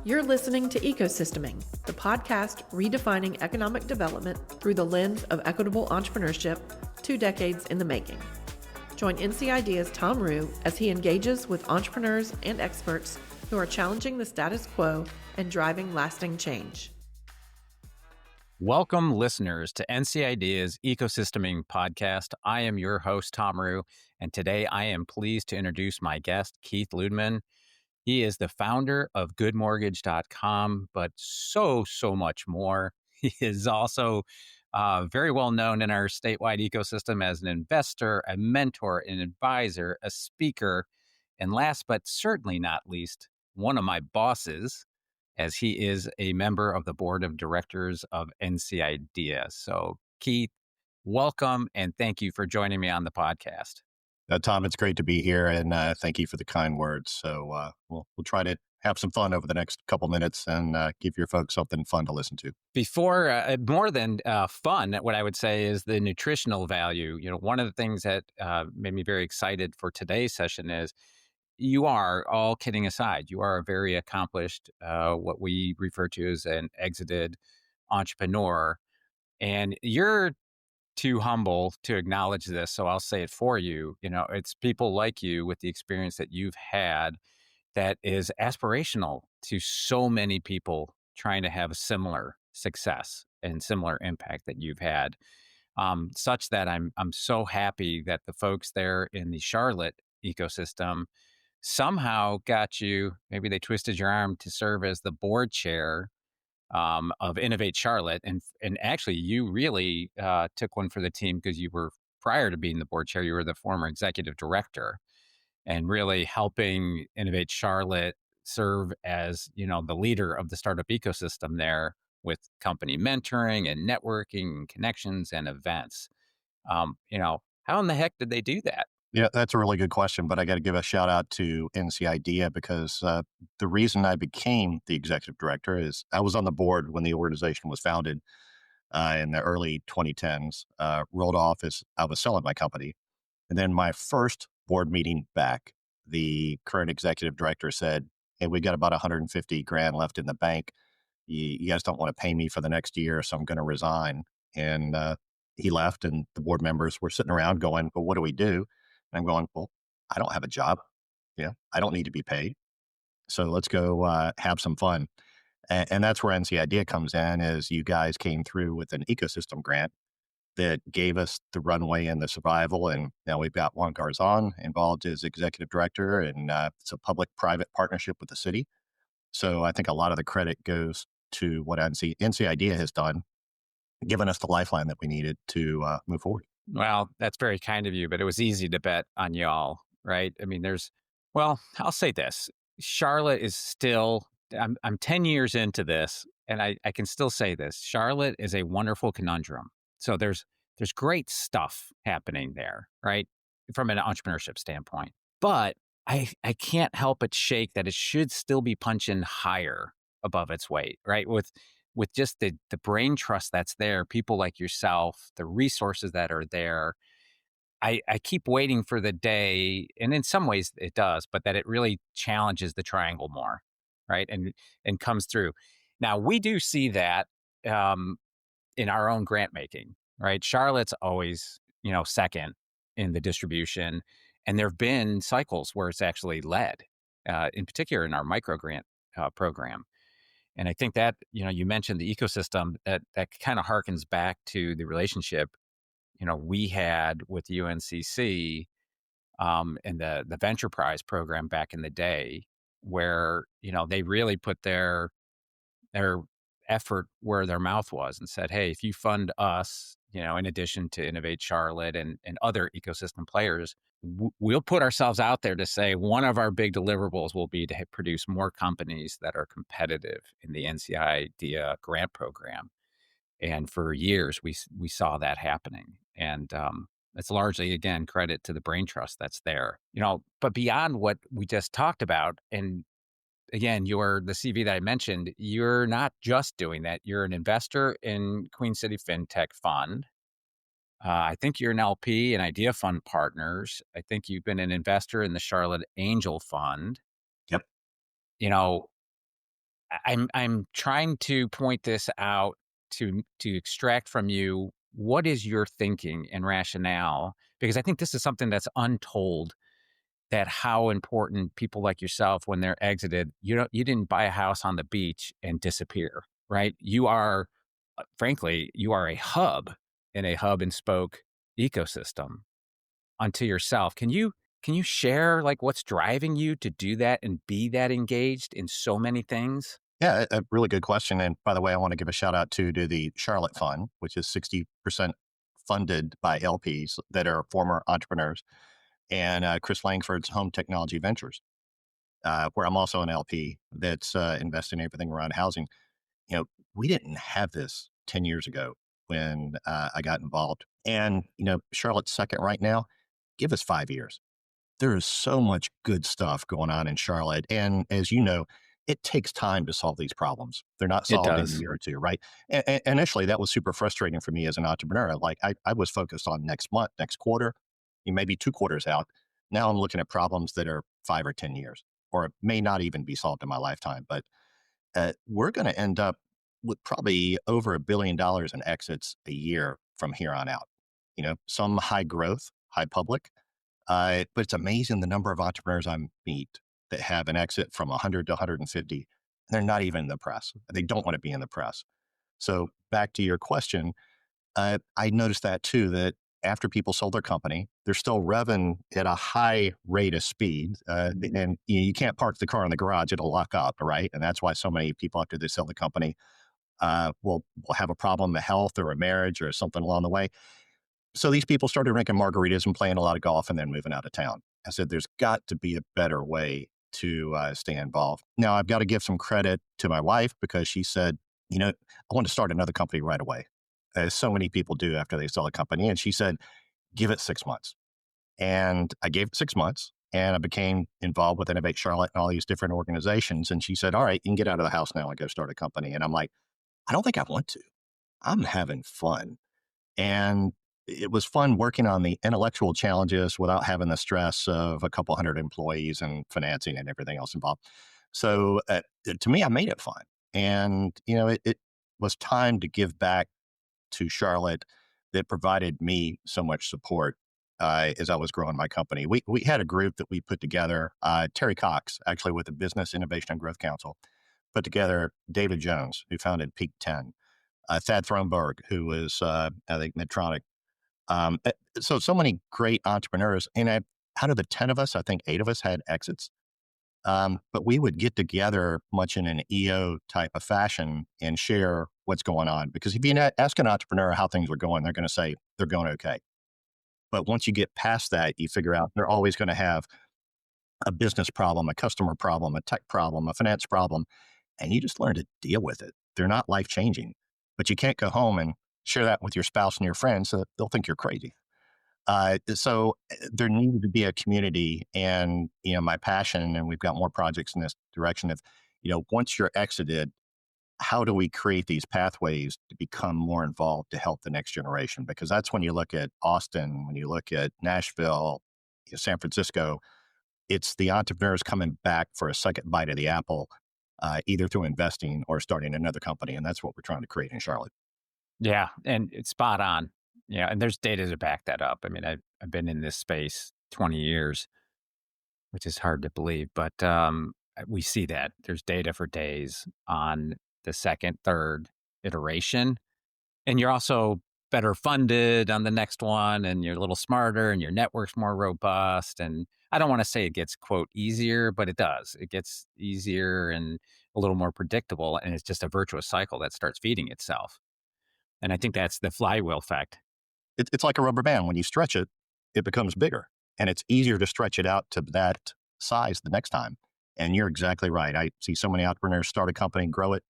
You're listening to Ecosysteming, the podcast redefining economic development through the lens of equitable entrepreneurship, 2 decades in the making. Join NC Idea's Tom Rue as he engages with entrepreneurs and experts who are challenging the status quo and driving lasting change. Welcome, listeners, to NC Idea's Ecosysteming podcast. I am your host, Tom Rue, and today I am pleased to introduce my guest, Keith Luedeman. He is the founder of goodmortgage.com, but so much more. He is also very well known in our statewide ecosystem as an investor, a mentor, an advisor, a speaker, and last but certainly not least, one of my bosses, as he is a member of the board of directors of NC Idea. So, Keith, welcome, and thank you for joining me on the podcast. Tom, it's great to be here, and thank you for the kind words. So we'll try to have some fun over the next couple minutes and give your folks something fun to listen to. Before, more than fun, what I would say is the nutritional value. You know, one of the things that made me very excited for today's session is you are, all kidding aside, you are a very accomplished, what we refer to as an exited entrepreneur, and you're too humble to acknowledge this, so I'll say it for you. You know, it's people like you with the experience that you've had that is aspirational to so many people trying to have a similar success and similar impact that you've had, such that I'm so happy that the folks there in the Charlotte ecosystem somehow got you, maybe they twisted your arm to serve as the board chair of Innovate Charlotte. And actually, you really took one for the team because you were, prior to being the board chair, you were the former executive director and really helping Innovate Charlotte serve as, you know, the leader of the startup ecosystem there with company mentoring and networking and connections and events. You know, how in the heck did they do that? Yeah, that's a really good question, but I got to give a shout out to NC Idea because the reason I became the executive director is I was on the board when the organization was founded in the early 2010s, rolled off as I was selling my company. And then my first board meeting back, the current executive director said, "Hey, we got about 150 grand left in the bank. You guys don't want to pay me for the next year, so I'm going to resign." And he left, and the board members were sitting around going, "Well, what do we do?" And I'm going, "Well, I don't have a job. I don't need to be paid. So let's go have some fun." And that's where NC Idea comes in, is you guys came through with an ecosystem grant that gave us the runway and the survival. And now we've got Juan Garzon involved as executive director, and it's a public-private partnership with the city. So I think a lot of the credit goes to what NC Idea has done, giving us the lifeline that we needed to move forward. Well, that's very kind of you, but it was easy to bet on y'all, right? I mean, I'll say this. Charlotte is still, I'm 10 years into this, and I can still say this. Charlotte is a wonderful conundrum. So there's great stuff happening there, right? From an entrepreneurship standpoint. But I can't help but shake that it should still be punching higher above its weight, right? With just the brain trust that's there, people like yourself, the resources that are there. I keep waiting for the day, and in some ways it does, but that it really challenges the triangle more, right? And comes through. Now, we do see that in our own grant making, right? Charlotte's always, second in the distribution, and there have been cycles where it's actually led, in particular in our micro grant program. And I think that, you mentioned the ecosystem, that kind of harkens back to the relationship, we had with UNCC and the Venture Prize program back in the day, where, they really put their effort where their mouth was and said, hey, if you fund us, in addition to Innovate Charlotte and other ecosystem players, we'll put ourselves out there to say one of our big deliverables will be to produce more companies that are competitive in the NC Idea grant program. And for years, we saw that happening. And it's largely, again, credit to the brain trust that's there. But beyond what we just talked about, and again, the CV that I mentioned, you're not just doing that. You're an investor in Queen City FinTech Fund. I think you're an LP in Idea Fund Partners. I think you've been an investor in the Charlotte Angel Fund. Yep. You know, I'm trying to point this out to extract from you what is your thinking and rationale, because I think this is something that's untold, that how important people like yourself, when they're exited, you didn't buy a house on the beach and disappear, right? You are, frankly, you are a hub in a hub and spoke ecosystem unto yourself. Can you share like what's driving you to do that and be that engaged in so many things? Yeah, a really good question. And by the way, I want to give a shout out to the Charlotte Fund, which is 60% funded by LPs that are former entrepreneurs, and Chris Langford's Home Technology Ventures, where I'm also an LP that's investing in everything around housing. You know, we didn't have this 10 years ago when I got involved. And, Charlotte's second right now. Give us 5 years. There is so much good stuff going on in Charlotte. And as you know, it takes time to solve these problems. They're not It solved in a does. year or two, right? And initially, that was super frustrating for me as an entrepreneur. Like I was focused on next month, next quarter, maybe 2 quarters out. Now I'm looking at problems that are 5 or 10 years, or it may not even be solved in my lifetime. But we're going to end up with probably over $1 billion in exits a year from here on out. Some high growth, high public, but it's amazing the number of entrepreneurs I meet that have an exit from 100 to 150. They're not even in the press. They don't want to be in the press. So back to your question, I noticed that too, that after people sold their company, they're still revving at a high rate of speed. And you can't park the car in the garage, it'll lock up, right? And that's why so many people, after they sell the company, will have a problem, a health or a marriage or something along the way. So these people started drinking margaritas and playing a lot of golf and then moving out of town. I said, there's got to be a better way to stay involved. Now, I've got to give some credit to my wife because she said, I want to start another company right away, as so many people do after they sell a company. And she said, give it 6 months. And I gave it 6 months and I became involved with Innovate Charlotte and all these different organizations. And she said, all right, you can get out of the house now and go start a company. And I'm like, I don't think I want to. I'm having fun. And it was fun working on the intellectual challenges without having the stress of a couple hundred employees and financing and everything else involved. So to me, I made it fun. And, it was time to give back to Charlotte that provided me so much support as I was growing my company. We had a group that we put together, Terry Cox, actually with the Business Innovation and Growth Council, put together David Jones, who founded Peak 10, Thad Thronberg, who was, I think, Medtronic. So many great entrepreneurs. And out of the 10 of us, I think 8 of us had exits. But we would get together much in an EO type of fashion and share what's going on. Because if you ask an entrepreneur how things are going, they're going to say they're going okay. But once you get past that, you figure out they're always going to have a business problem, a customer problem, a tech problem, a finance problem, and you just learn to deal with it. They're not life changing, but you can't go home and share that with your spouse and your friends so that they'll think you're crazy. So there needed to be a community, and my passion, and we've got more projects in this direction of, once you're exited, how do we create these pathways to become more involved to help the next generation? Because that's when you look at Austin, when you look at Nashville, San Francisco, it's the entrepreneurs coming back for a second bite of the apple, either through investing or starting another company. And that's what we're trying to create in Charlotte. Yeah, and it's spot on. Yeah, and there's data to back that up. I mean, I've been in this space 20 years, which is hard to believe, but we see that there's data for days on the second, third iteration, and you're also better funded on the next one, and you're a little smarter, and your network's more robust. And I don't want to say it gets quote easier, but it does. It gets easier and a little more predictable, and it's just a virtuous cycle that starts feeding itself. And I think that's the flywheel effect. It's like a rubber band. When you stretch it, it becomes bigger, and it's easier to stretch it out to that size the next time. And you're exactly right. I see so many entrepreneurs start a company, grow it,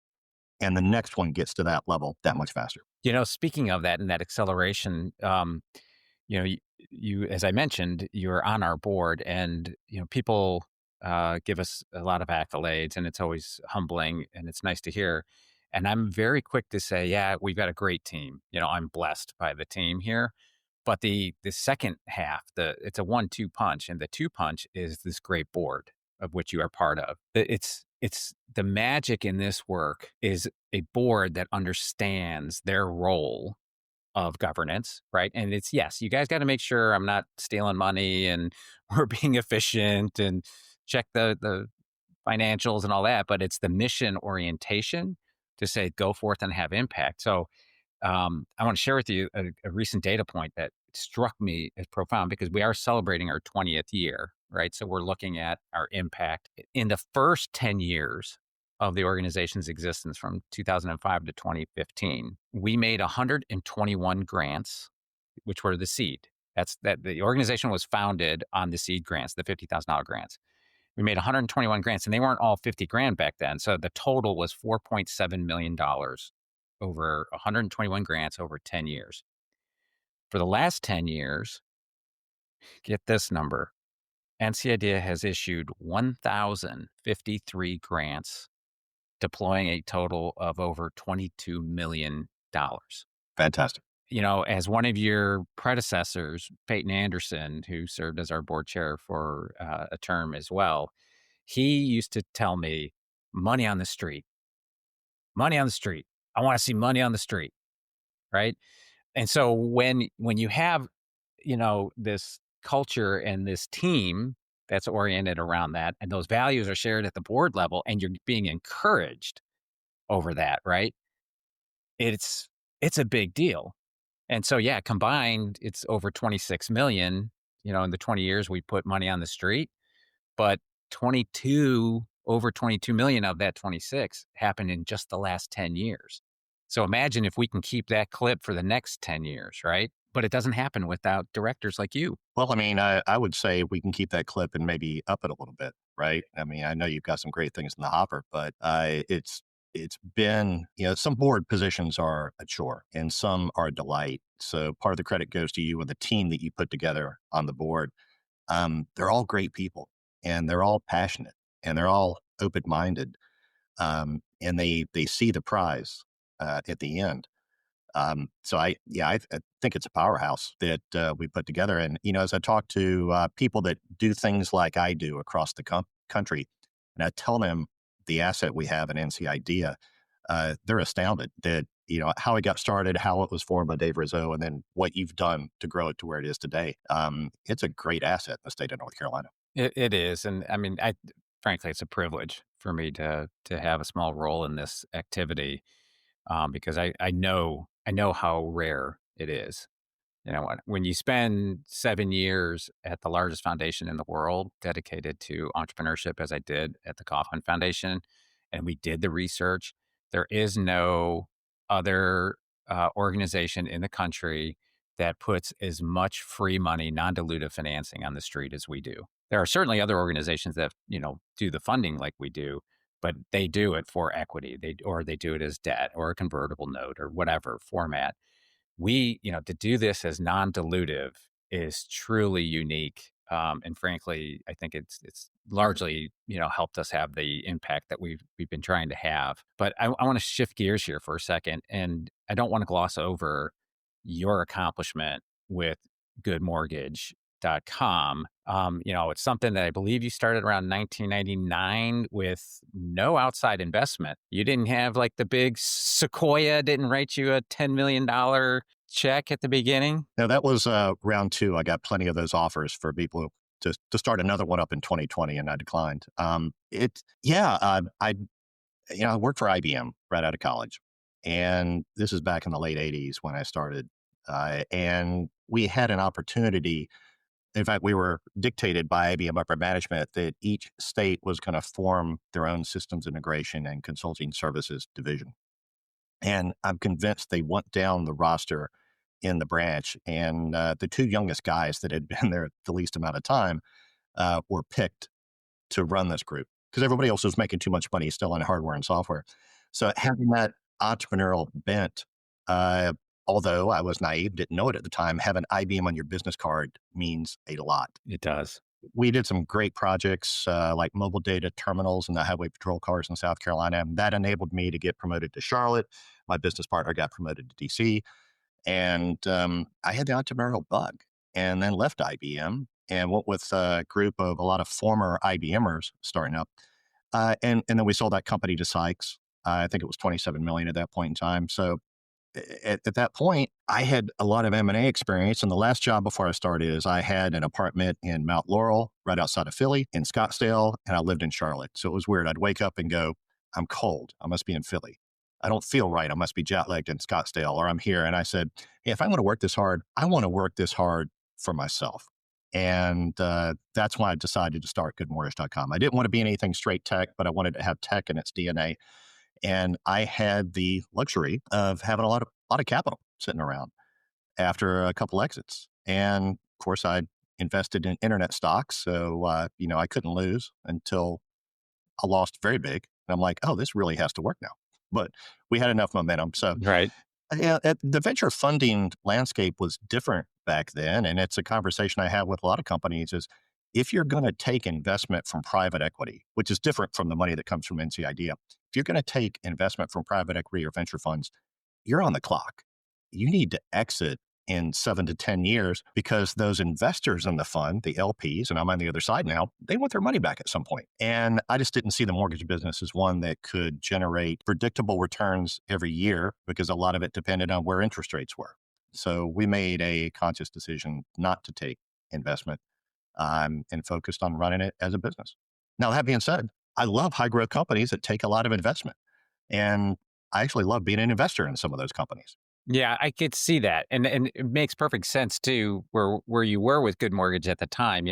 and the next one gets to that level that much faster. Speaking of that and that acceleration, you, as I mentioned, you're on our board, and people. give us a lot of accolades, and it's always humbling and it's nice to hear. And I'm very quick to say, yeah, we've got a great team. I'm blessed by the team here. But the second half, it's a 1-2 punch, and the two punch is this great board of which you are part of. It's the magic in this work is a board that understands their role of governance, right? And it's, yes, you guys got to make sure I'm not stealing money and we're being efficient and check the financials and all that, but it's the mission orientation to say go forth and have impact. So I want to share with you a recent data point that struck me as profound because we are celebrating our 20th year, right? So we're looking at our impact in the first 10 years of the organization's existence from 2005 to 2015. We made 121 grants, which were the seed. That the organization was founded on the seed grants, the $50,000 grants. We made 121 grants, and they weren't all 50 grand back then. So the total was $4.7 million over 121 grants over 10 years. For the last 10 years, get this number, NCIDEA has issued 1,053 grants, deploying a total of over $22 million. Fantastic. As one of your predecessors, Peyton Anderson, who served as our board chair for a term as well, he used to tell me, money on the street, money on the street. I want to see money on the street, right? And so when you have, this culture and this team that's oriented around that, and those values are shared at the board level, and you're being encouraged over that, right? It's a big deal. And so, yeah, combined, it's over 26 million, in the 20 years we put money on the street, but over 22 million of that 26 happened in just the last 10 years. So imagine if we can keep that clip for the next 10 years, right? But it doesn't happen without directors like you. Well, I mean, I would say we can keep that clip and maybe up it a little bit, right? I mean, I know you've got some great things in the hopper, but it's been, some board positions are a chore and some are a delight. So part of the credit goes to you and the team that you put together on the board. They're all great people and they're all passionate and they're all open minded. And they see the prize at the end. I think it's a powerhouse that we put together. And, as I talk to people that do things like I do across the country, and I tell them the asset we have in NC Idea, they're astounded that, how it got started, how it was formed by Dave Rizzo, and then what you've done to grow it to where it is today. It's a great asset in the state of North Carolina. It is. And I mean, frankly, it's a privilege for me to have a small role in this activity because I know how rare it is. When you spend 7 years at the largest foundation in the world dedicated to entrepreneurship, as I did at the Kaufman Foundation, and we did the research, there is no other organization in the country that puts as much free money, non-dilutive financing on the street as we do. There are certainly other organizations that, do the funding like we do, but they do it for equity. They do it as debt or a convertible note or whatever format. To do this as non-dilutive is truly unique. And frankly, I think it's largely, helped us have the impact that we've been trying to have. But I want to shift gears here for a second, and I don't want to gloss over your accomplishment with goodmortgage.com. It's something that I believe you started around 1999 with no outside investment. You didn't have like the big Sequoia didn't write you a $10 million check at the beginning. Now that was round two. I got plenty of those offers for people to start another one up in 2020, and I declined. I worked for IBM right out of college, and this is back in the late 80s when I started. And we had an opportunity. In fact, we were dictated by IBM upper management that each state was going to form their own systems integration and consulting services division. And I'm convinced they went down the roster in the branch. And the two youngest guys that had been there the least amount of time were picked to run this group because everybody else was making too much money still on hardware and software. So having that entrepreneurial bent, although I was naive, didn't know it at the time, having IBM on your business card means a lot. It does. we did some great projects like mobile data terminals and the highway patrol cars in South Carolina. And that enabled me to get promoted to Charlotte. My business partner got promoted to DC. And I had the entrepreneurial bug and then left IBM and went with a group of a lot of former IBMers starting up. And then we sold that company to Sykes. I think it was 27 million at that point in time. So at that point, I had a lot of M&A experience. And the last job before I started is I had an apartment in Mount Laurel, right outside of Philly, in Scottsdale, and I lived in Charlotte. So it was weird. I'd wake up and go, I'm cold. I must be in Philly. I don't feel right. I must be jet lagged in Scottsdale, or I'm here. And I said, hey, if I want to work this hard, I want to work this hard for myself. And that's why I decided to start goodmortgage.com. I didn't want to be in anything straight tech, but I wanted to have tech in its DNA. And I had the luxury of having a lot of capital sitting around after a couple exits. And of course, I invested in internet stocks, so I couldn't lose until I lost very big. And I'm like, oh, this really has to work now. But we had enough momentum. So Right. yeah, the venture funding landscape was different back then, and it's a conversation I have with a lot of companies. Is if you're going to take investment from private equity, which is different from the money that comes from NCIDEA, if you're going to take investment from private equity or venture funds, you're on the clock. You need to exit in 7 to 10 years because those investors in the fund, the LPs, and I'm on the other side now, they want their money back at some point. And I just didn't see the mortgage business as one that could generate predictable returns every year because a lot of it depended on where interest rates were. So we made a conscious decision not to take investment and focused on running it as a business. Now, that being said, I love high growth companies that take a lot of investment. And I actually love being an investor in some of those companies. Yeah, I could see that, and it makes perfect sense too. Where you were with Good Mortgage at the time,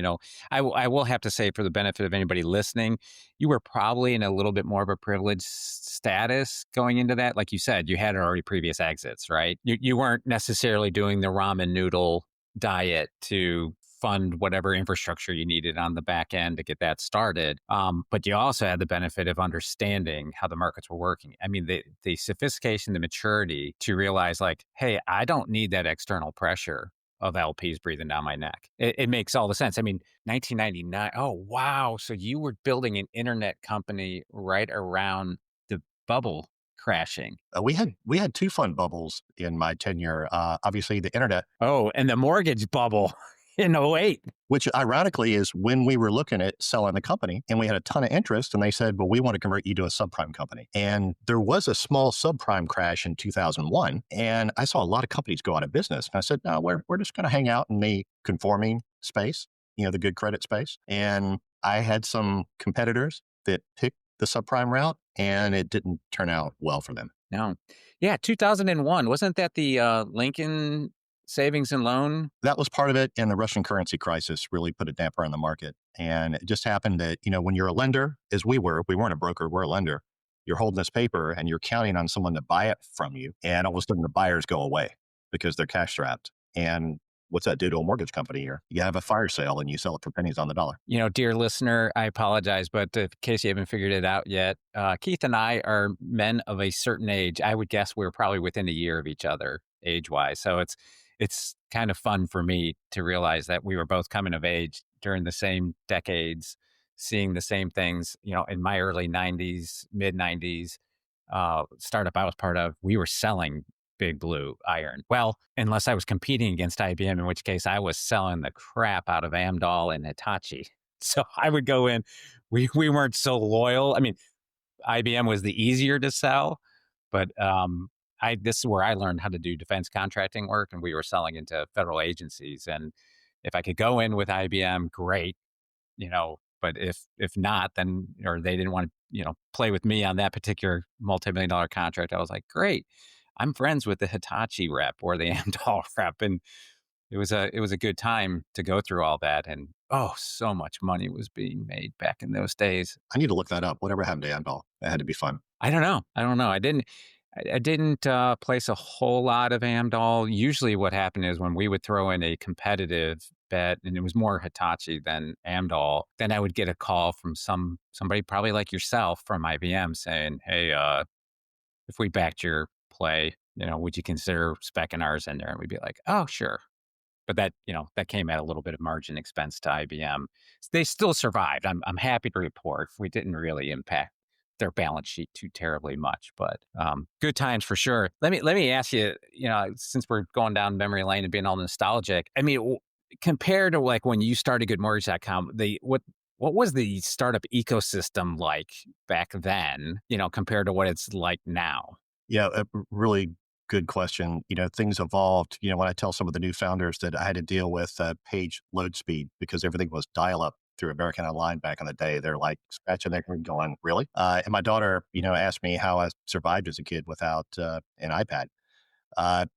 I will have to say, for the benefit of anybody listening, you were probably in a little bit more of a privileged status going into that. Like you said, you had already previous exits, right? You weren't necessarily doing the ramen noodle diet to fund whatever infrastructure you needed on the back end to get that started. But you also had the benefit of understanding how the markets were working. I mean, the sophistication, the maturity to realize, like, hey, I don't need that external pressure of LPs breathing down my neck. It makes all the sense. I mean, 1999. Oh, wow. So you were building an internet company right around the bubble crashing. We had two fun bubbles in my tenure. Obviously, the internet, Oh, and the mortgage bubble in '08. which ironically is when we were looking at selling the company and we had a ton of interest and they said, well, we want to convert you to a subprime company. And there was a small subprime crash in 2001. And I saw a lot of companies go out of business. And I said, no, we're just going to hang out in the conforming space, the good credit space. And I had some competitors that picked the subprime route and it didn't turn out well for them. No. Yeah, 2001. Wasn't that the Lincoln Savings and Loan? That was part of it. And the Russian currency crisis really put a damper on the market. And it just happened that, when you're a lender, as we weren't a broker, we're a lender. You're holding this paper and you're counting on someone to buy it from you. And all of a sudden the buyers go away because they're cash strapped. And what's that do to a mortgage company here? You have a fire sale and you sell it for pennies on the dollar. Dear listener, I apologize, but in case you haven't figured it out yet, Keith and I are men of a certain age. I would guess we're probably within a year of each other age-wise. So it's kind of fun for me to realize that we were both coming of age during the same decades, seeing the same things, in my early 90s, mid 90s, startup I was part of, we were selling Big Blue iron. Well, unless I was competing against IBM, in which case I was selling the crap out of Amdahl and Hitachi. So I would go in, we weren't so loyal. I mean, IBM was the easier to sell, but this is where I learned how to do defense contracting work, and we were selling into federal agencies. And if I could go in with IBM, great, but if not, then, or they didn't want to, play with me on that particular multi-million-dollar contract, I was like, great, I'm friends with the Hitachi rep or the Amdahl rep. And it was a good time to go through all that. And so much money was being made back in those days. I need to look that up. Whatever happened to Amdahl? That had to be fun. I don't know. I didn't place a whole lot of Amdahl. Usually what happened is when we would throw in a competitive bet, and it was more Hitachi than Amdahl, then I would get a call from somebody probably like yourself from IBM saying, hey, if we backed your play, would you consider speccing ours in there? And we'd be like, oh, sure. but that, that came at a little bit of margin expense to IBM. They still survived. I'm happy to report we didn't really impact their balance sheet too terribly much, but good times for sure. Let me ask you, since we're going down memory lane and being all nostalgic, I mean, compared to like when you started GoodMortgage.com, what was the startup ecosystem like back then, compared to what it's like now? Yeah, a really good question. Things evolved. When I tell some of the new founders that I had to deal with page load speed because everything was dial up through American Online back in the day, they're like scratching their head going, really? And my daughter, asked me how I survived as a kid without an iPad.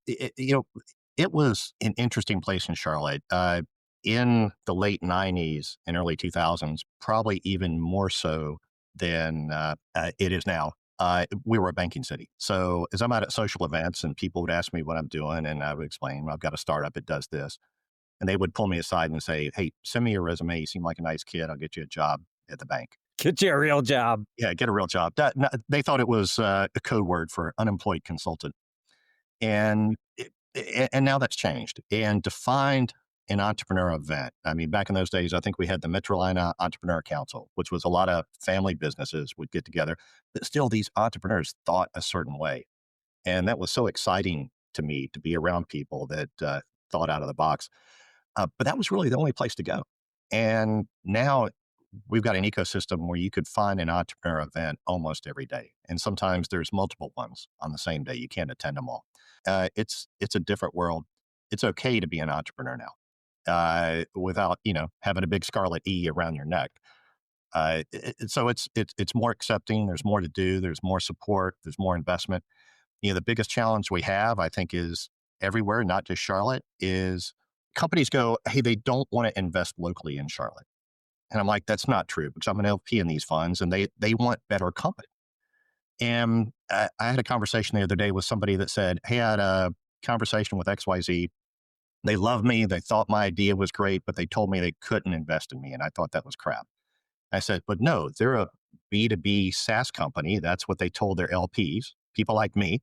It was an interesting place in Charlotte. In the late 90s and early 2000s, probably even more so than it is now. We were a banking city. So as I'm out at social events and people would ask me what I'm doing, and I would explain, I've got a startup, it does this. And they would pull me aside and say, hey, send me your resume. You seem like a nice kid. I'll get you a job at the bank. Get you a real job. Yeah, get a real job. They thought it was a code word for unemployed consultant. And and now that's changed and defined an entrepreneur event. I mean, back in those days, I think we had the Metrolina Entrepreneur Council, which was a lot of family businesses would get together, but still these entrepreneurs thought a certain way. And that was so exciting to me to be around people that thought out of the box. But that was really the only place to go. And now we've got an ecosystem where you could find an entrepreneur event almost every day. And sometimes there's multiple ones on the same day. You can't attend them all. It's a different world. It's okay to be an entrepreneur now without, having a big scarlet E around your neck. So it's more accepting. There's more to do. There's more support. There's more investment. The biggest challenge we have, I think, is everywhere, not just Charlotte, is companies go, hey, they don't want to invest locally in Charlotte. And I'm like, that's not true because I'm an LP in these funds and they want better company. And I had a conversation the other day with somebody that said, hey, I had a conversation with XYZ. They love me. They thought my idea was great, but they told me they couldn't invest in me. And I thought that was crap. I said, but no, they're a B2B SaaS company. That's what they told their LPs, people like me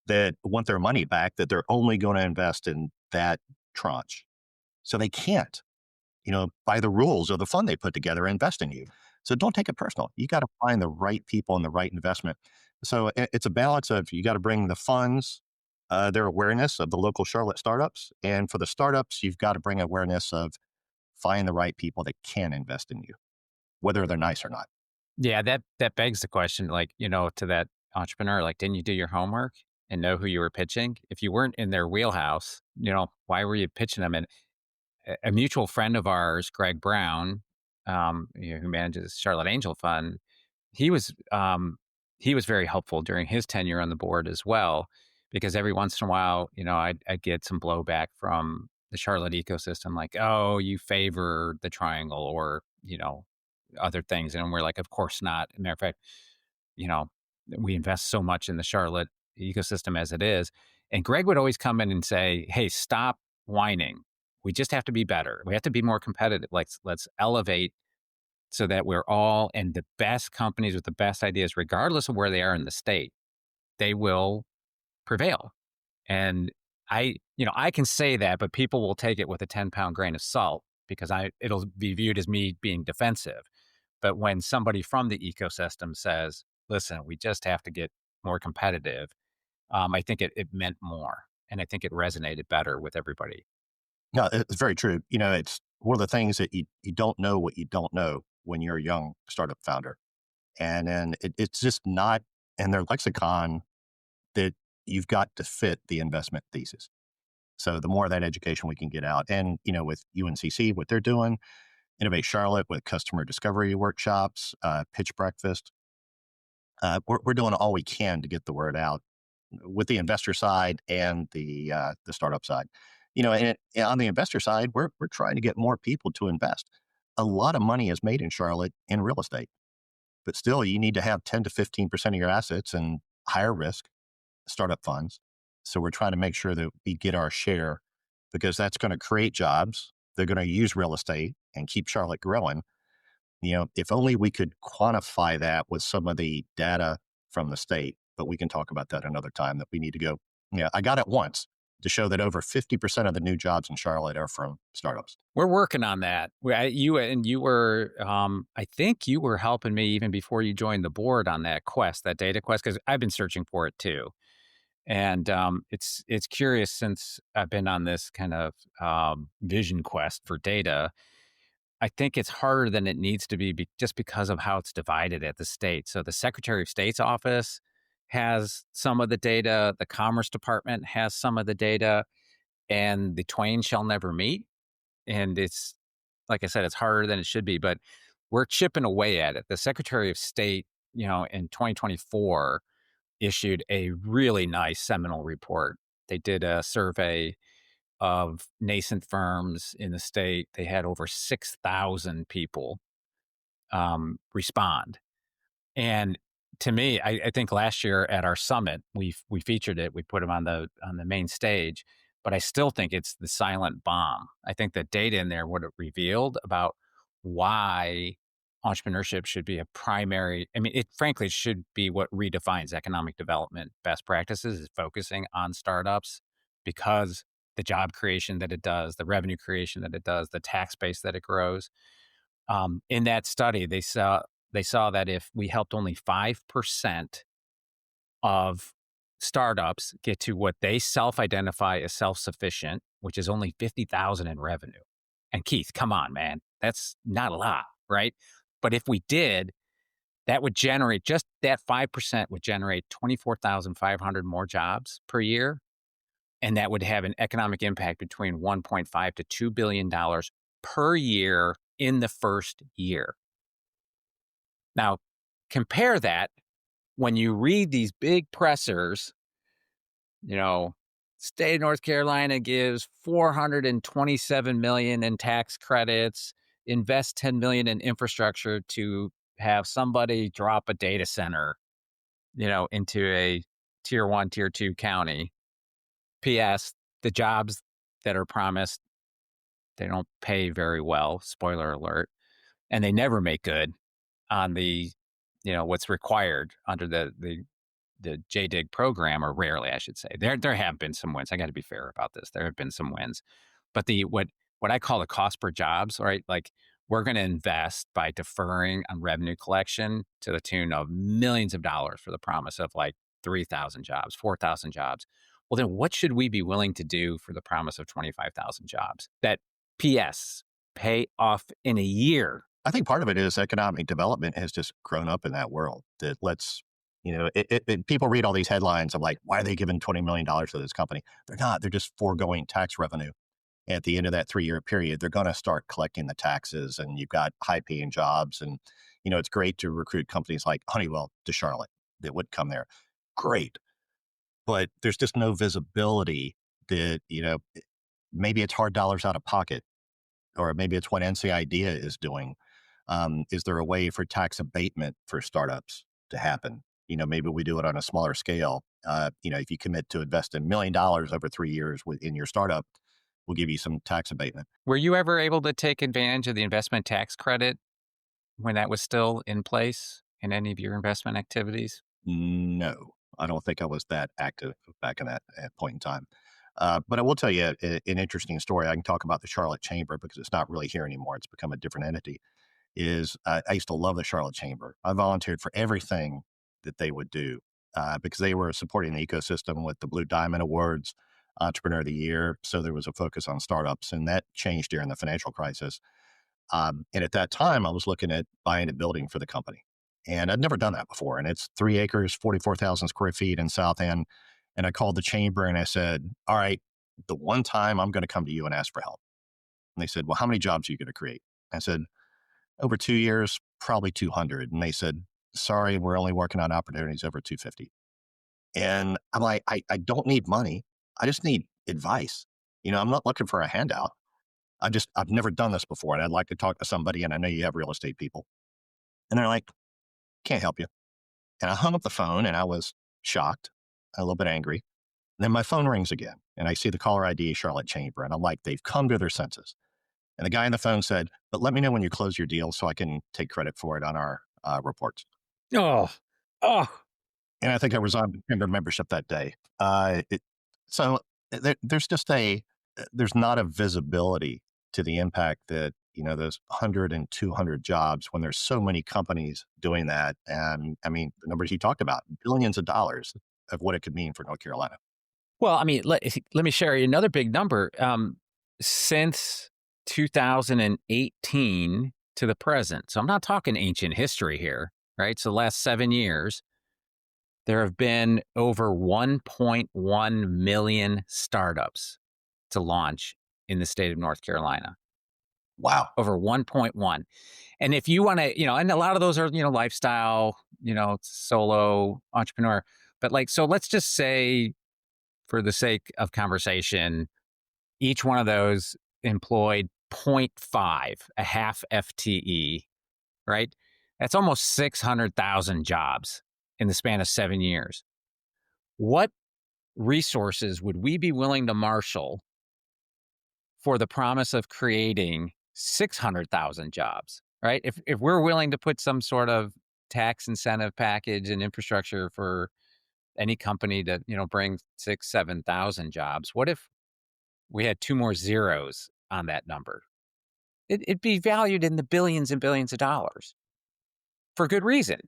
that want their money back, that they're only going to invest in that tranche. So they can't, by the rules of the fund they put together, invest in you. So don't take it personal. You got to find the right people and the right investment. So it's a balance of you got to bring the funds, their awareness of the local Charlotte startups. And for the startups, you've got to bring awareness of find the right people that can invest in you, whether they're nice or not. Yeah, that begs the question, like, to that entrepreneur, like, didn't you do your homework and know who you were pitching? If you weren't in their wheelhouse, why were you pitching them? And a mutual friend of ours, Greg Brown, who manages Charlotte Angel Fund, he was very helpful during his tenure on the board as well, because every once in a while, I'd get some blowback from the Charlotte ecosystem, like, oh, you favor the triangle or, other things. And we're like, of course not. As a matter of fact, you know, we invest so much in the Charlotte ecosystem as it is. And Greg would always come in and say, hey, stop whining. We just have to be better. We have to be more competitive. Like, let's elevate so that we're all in the best companies with the best ideas, regardless of where they are in the state, they will prevail. And I can say that, but people will take it with a 10-pound grain of salt because it'll be viewed as me being defensive. But when somebody from the ecosystem says, listen, we just have to get more competitive, I think it meant more. And I think it resonated better with everybody. No, it's very true. It's one of the things that you don't know what you don't know when you're a young startup founder. And then it's just not in their lexicon that you've got to fit the investment thesis. So the more of that education we can get out, and with UNCC, what they're doing, Innovate Charlotte with customer discovery workshops, pitch breakfast, we're doing all we can to get the word out with the investor side and the startup side. And on the investor side, we're trying to get more people to invest. A lot of money is made in Charlotte in real estate, but still, you need to have 10 to 15% of your assets in higher risk startup funds. So we're trying to make sure that we get our share because that's going to create jobs. They're going to use real estate and keep Charlotte growing. If only we could quantify that with some of the data from the state, but we can talk about that another time that we need to go. Yeah, I got it once. to show that over 50% of the new jobs in Charlotte are from startups. We're working on that. You were, I think you were helping me even before you joined the board on that quest, that data quest, because I've been searching for it too. And it's curious since I've been on this kind of vision quest for data. I think it's harder than it needs to be, just because of how it's divided at the state. So the Secretary of State's office has some of the data, the Commerce Department has some of the data, and the twain shall never meet. And it's, like I said, it's harder than it should be, but we're chipping away at it. The Secretary of State, in 2024 issued a really nice seminal report. They did a survey of nascent firms in the state. They had over 6,000 people respond. And to me, I think last year at our summit, we featured it. We put them on the main stage, but I still think it's the silent bomb. I think the data in there, what it revealed about why entrepreneurship should be a primary. I mean, it frankly should be what redefines economic development best practices, is focusing on startups, because the job creation that it does, the revenue creation that it does, the tax base that it grows. In that study, they saw that if we helped only 5% of startups get to what they self-identify as self-sufficient, which is only 50,000 in revenue. And Keith, come on, man, that's not a lot, right? But if we did, that would generate, just that 5% would generate 24,500 more jobs per year. And that would have an economic impact between 1.5 to $2 billion per year in the first year. Now, compare that when you read these big pressers, state of North Carolina gives $427 million in tax credits, invest $10 million in infrastructure to have somebody drop a data center, into a tier 1, tier 2 county. P.S. The jobs that are promised, they don't pay very well, spoiler alert, and they never make good on the, what's required under the JDIG program, or rarely, I should say. There have been some wins. I got to be fair about this. There have been some wins, but what I call the cost per jobs, right? Like, we're going to invest by deferring on revenue collection to the tune of millions of dollars for the promise of like 3,000 jobs, 4,000 jobs. Well, then what should we be willing to do for the promise of 25,000 jobs that, P.S., pay off in a year? I think part of it is economic development has just grown up in that world that lets, people read all these headlines of like, why are they giving $20 million to this company? They're not, they're just foregoing tax revenue. At the end of that 3-year period, they're going to start collecting the taxes, and you've got high paying jobs. And, it's great to recruit companies like Honeywell to Charlotte that would come there. Great. But there's just no visibility that, maybe it's hard dollars out of pocket, or maybe it's what NC IDEA is doing. Is there a way for tax abatement for startups to happen? Maybe we do it on a smaller scale. If you commit to invest $1 million over 3 years in your startup, we'll give you some tax abatement. Were you ever able to take advantage of the investment tax credit when that was still in place in any of your investment activities? No, I don't think I was that active back in that point in time. But I will tell you an interesting story. I can talk about the Charlotte Chamber because it's not really here anymore. It's become a different entity. I used to love the Charlotte Chamber. I volunteered for everything that they would do because they were supporting the ecosystem with the Blue Diamond Awards, Entrepreneur of the Year. So there was a focus on startups, and that changed during the financial crisis. And at that time, I was looking at buying a building for the company. And I'd never done that before. And it's 3 acres, 44,000 square feet in South End. And I called the chamber and I said, all right, the one time I'm going to come to you and ask for help. And they said, well, how many jobs are you going to create? I said, over 2 years, probably 200. And they said, sorry, we're only working on opportunities over 250. And I'm like, I don't need money. I just need advice. I'm not looking for a handout. I've never done this before, and I'd like to talk to somebody, and I know you have real estate people. And they're like, can't help you. And I hung up the phone, and I was shocked, a little bit angry. And then my phone rings again, and I see the caller ID Charlotte Chamber, and I'm like, they've come to their senses. And the guy on the phone said, but let me know when you close your deal so I can take credit for it on our reports. Oh. And I think I was on chamber membership that day. So there's just there's not a visibility to the impact that, those 100 and 200 jobs when there's so many companies doing that. And I mean, the numbers you talked about, billions of dollars of what it could mean for North Carolina. Well, I mean, let me share another big number. Since 2018 to the present, so I'm not talking ancient history here, right? So the last 7 years, there have been over 1.1 million startups to launch in the state of North Carolina. Wow. Over 1.1. And if you want to, and a lot of those are, lifestyle, solo entrepreneur. But so let's just say, for the sake of conversation, each one of those employed zero point 0.5, a half FTE, right? That's almost 600,000 jobs in the span of 7 years. What resources would we be willing to marshal for the promise of creating 600,000 jobs, right? If we're willing to put some sort of tax incentive package and infrastructure for any company to, bring 6, 7,000 jobs, what if we had two more zeros on that number? It'd be valued in the billions and billions of dollars for good reason.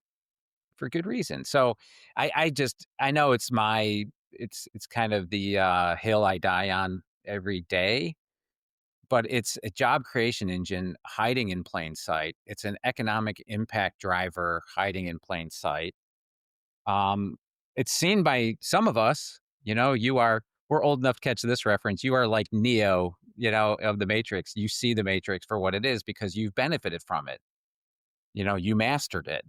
For good reason. So I know it's kind of the hill I die on every day, but it's a job creation engine hiding in plain sight. It's an economic impact driver hiding in plain sight. It's seen by some of us. We're old enough to catch this reference. You are like Neo, of the Matrix. You see the Matrix for what it is because you've benefited from it. You mastered it.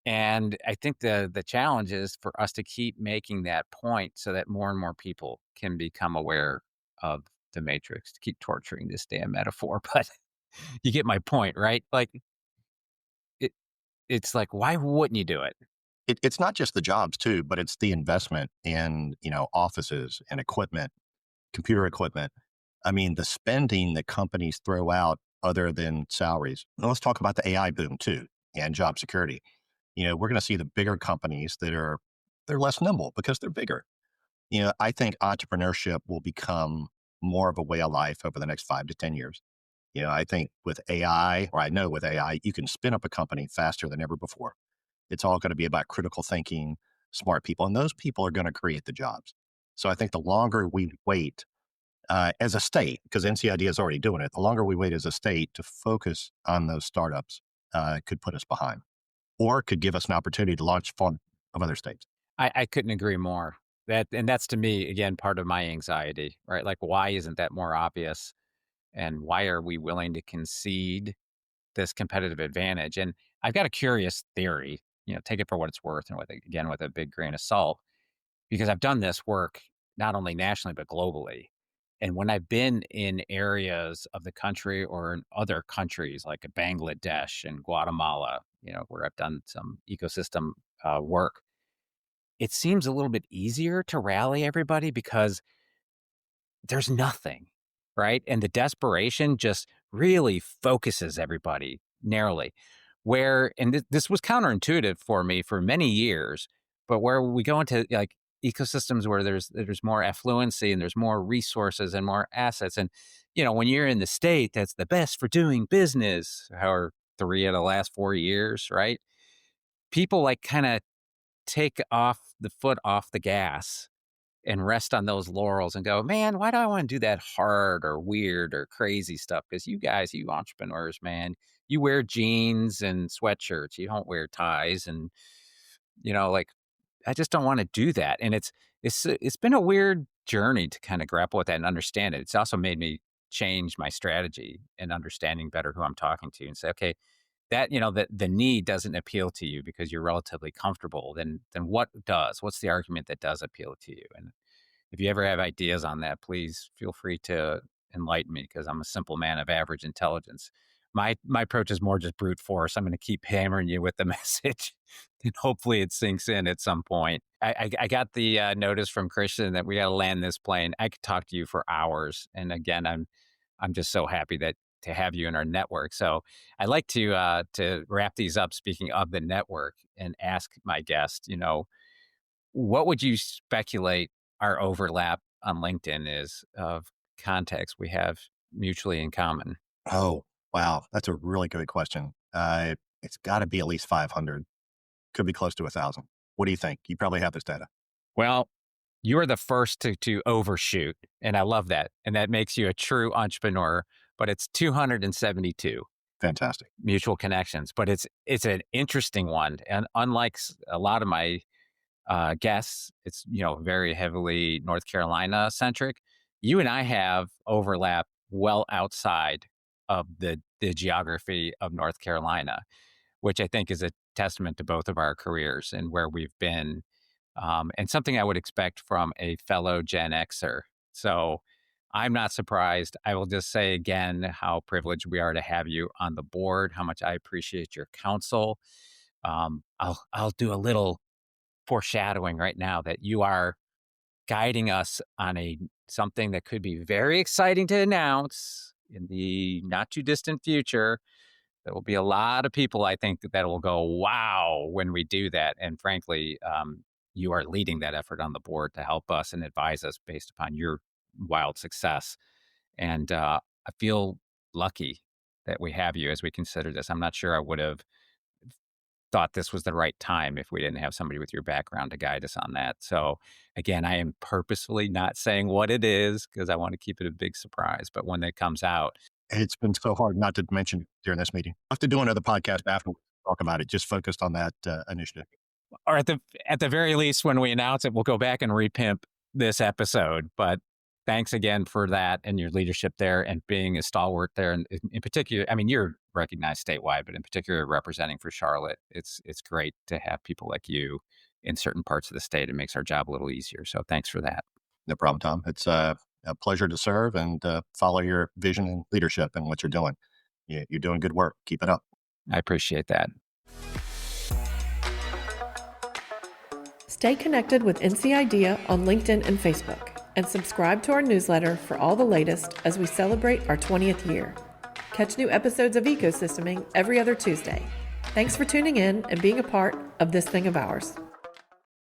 And I think the challenge is for us to keep making that point so that more and more people can become aware of the Matrix, to keep torturing this damn metaphor. But you get my point, right? It, it's like, why wouldn't you do it? It's not just the jobs too, but it's the investment in, offices and equipment, computer equipment. I mean, the spending that companies throw out other than salaries. Now, let's talk about the AI boom too and job security. We're going to see the bigger companies they're less nimble because they're bigger. I think entrepreneurship will become more of a way of life over the next 5 to 10 years. I think with AI, or I know with AI, you can spin up a company faster than ever before. It's all going to be about critical thinking, smart people, and those people are going to create the jobs. So I think the longer we wait as a state, because NCID is already doing it, the longer we wait as a state to focus on those startups could put us behind, or could give us an opportunity to launch fun of other states. I couldn't agree more. That's to me, again, part of my anxiety, right? Like, why isn't that more obvious? And why are we willing to concede this competitive advantage? And I've got a curious theory, take it for what it's worth and with a big grain of salt, because I've done this work not only nationally, but globally. And when I've been in areas of the country or in other countries like Bangladesh and Guatemala, where I've done some ecosystem work, it seems a little bit easier to rally everybody because there's nothing, right? And the desperation just really focuses everybody narrowly. And this was counterintuitive for me for many years, but where we go into like ecosystems where there's more affluency and there's more resources and more assets. And, when you're in the state that's the best for doing business, or 3 of the last 4 years, right? People like kind of take off the foot off the gas and rest on those laurels and go, man, why do I want to do that hard or weird or crazy stuff? Because you guys, you entrepreneurs, man, you wear jeans and sweatshirts. You don't wear ties. And, like, I just don't want to do that. And it's been a weird journey to kind of grapple with that and understand it. It's also made me change my strategy and understanding better who I'm talking to and say, okay, that, that the need doesn't appeal to you because you're relatively comfortable, then what does? What's the argument that does appeal to you? And if you ever have ideas on that, please feel free to enlighten me, because I'm a simple man of average intelligence. My approach is more just brute force. I'm going to keep hammering you with the message, and hopefully it sinks in at some point. I got the notice from Christian that we got to land this plane. I could talk to you for hours, and again, I'm just so happy to have you in our network. So I'd like to wrap these up. Speaking of the network, and ask my guest, what would you speculate our overlap on LinkedIn is of contacts we have mutually in common. Oh, wow. That's a really good question. It's got to be at least 500. Could be close to 1,000. What do you think? You probably have this data. Well, you are the first to overshoot, and I love that. And that makes you a true entrepreneur, but it's 272 Fantastic. mutual connections. But it's an interesting one. And unlike a lot of my guests, it's, very heavily North Carolina centric. You and I have overlap well outside of the geography of North Carolina, which I think is a testament to both of our careers and where we've been, and something I would expect from a fellow Gen Xer. So I'm not surprised. I will just say again how privileged we are to have you on the board, how much I appreciate your counsel. I'll do a little foreshadowing right now that you are guiding us on something that could be very exciting to announce in the not too distant future. There will be a lot of people, I think, that will go, wow, when we do that. And frankly, you are leading that effort on the board to help us and advise us based upon your wild success. And I feel lucky that we have you as we consider this. I'm not sure I would have thought this was the right time if we didn't have somebody with your background to guide us on that. So again, I am purposefully not saying what it is because I want to keep it a big surprise. But when it comes out, It's been so hard not to mention it during this meeting. I'll have to do another podcast afterwards, talk about it, just focused on that initiative. or at the very least, when we announce it, we'll go back and repimp this episode. But thanks again for that and your leadership there and being a stalwart there. And in particular, I mean, you're recognized statewide, but in particular, representing for Charlotte, it's great to have people like you in certain parts of the state. It makes our job a little easier. So thanks for that. No problem, Tom. It's a pleasure to serve and follow your vision and leadership and what you're doing. You're doing good work. Keep it up. I appreciate that. Stay connected with NC Idea on LinkedIn and Facebook, and subscribe to our newsletter for all the latest as we celebrate our 20th year. Catch new episodes of Ecosysteming every other Tuesday. Thanks for tuning in and being a part of this thing of ours.